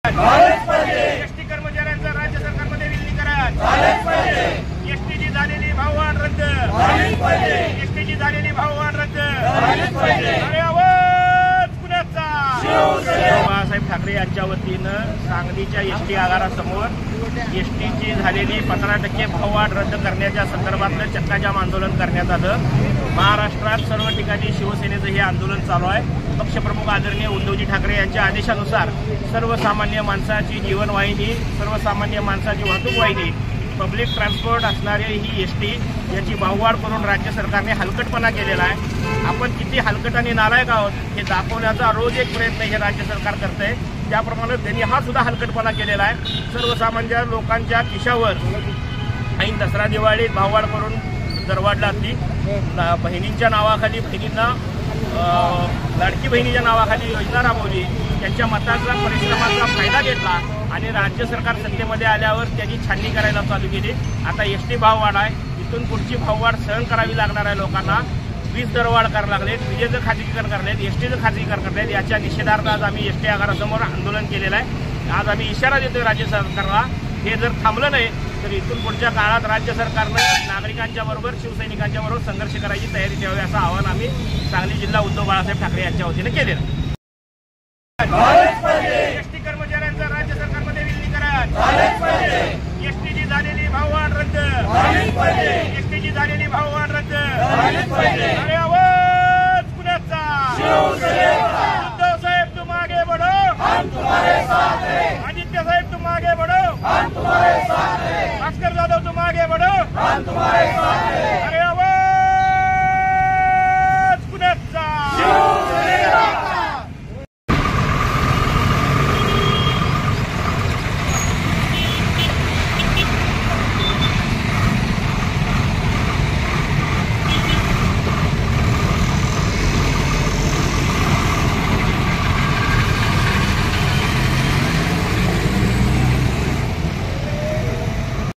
ST कर्मचाऱ्यांचा राज्य सरकारमध्ये विलीनीकरण एसटीची झालेली भाववाढ रद्द एसटीची झालेली भाववाढ रद्द अरे आवाज कुणाचा बाळासाहेब ठाकरे यांच्या वतीनं सांगलीच्या एसटी आगारासमोर एसटीची झालेली 15% भाववाढ रद्द करण्याच्या संदर्भातलं चक्काजाम आंदोलन करण्यात आलं। महाराष्ट्रात सर्व ठिकाणी शिवसेनेचं हे आंदोलन चालू आहे। पक्षप्रमुख आदरणीय उद्धवजी ठाकरे यांच्या आदेशानुसार सर्वसामान्य माणसाची जीवनवाहिनी, सर्वसामान्य माणसाची वाहतूक वाहिनी, पब्लिक ट्रान्सपोर्ट असणारी ही एसटी याची भाववाढ करून राज्य सरकारने हलकटपणा केलेला आहे। आपण किती हलकट आणि नालायक आहोत हे दाखवण्याचा रोज एक प्रयत्न हे राज्य सरकार करते। त्याप्रमाणे त्यांनी हा सुद्धा हलकटपणा केलेला आहे। सर्वसामान्य लोकांच्या खिशावर ऐन दसरा दिवाळीत भाववाढ करून दरवाढ लादली। बहिणींच्या नावाखाली बहिणींना लाडकी बहिणीच्या नावाखाली योजना राबवली। त्यांच्या मताचा परिश्रमाचा फायदा घेतला आणि राज्य सरकार सत्तेमध्ये आल्यावर त्याची छाननी करायला चालू केली। आता एसटी भाववाढ आहे, इथून पुढची भाववाढ सहन करावी लागणार आहे लोकांना। वीज दरवाढ करायला लागलेत, विजेचं खाजगीकरण करलेत, एसटीचं खाजगीकरण करलेत। याच्या निषेधार्थ आज आम्ही एसटी आगारासमोर आंदोलन केलेलं आहे। आज आम्ही इशारा देतोय राज्य सरकारला, हे जर थांबलं नाही तर इथून पुढच्या काळात राज्य सरकारनं नागरिकांच्या बरोबर शिवसैनिकांच्या बरोबर संघर्ष करायची तयारी ठेवावी असं आवाहन आम्ही सांगली जिल्हा उद्धव बाळासाहेब ठाकरे यांच्या वतीने केलेलं आहे। एसटी कर्मचाऱ्यांचा राज्य सरकारमध्ये विलीनीकरण एसटीची झालेली भाववाढ रद्द एसटीची झालेली भाववाढ रद्द अरे आवाज कुणाचा उद्धव साहेब तुम आगे बढ़ो हम तुम्हारे साथ हैं आदित्य साहेब तुम आगे बढ़ो हम तुम्हारे साथ हैं भास्कर जाधव तुम आगे बढ़ो हम तुम्हारे साथ हैं।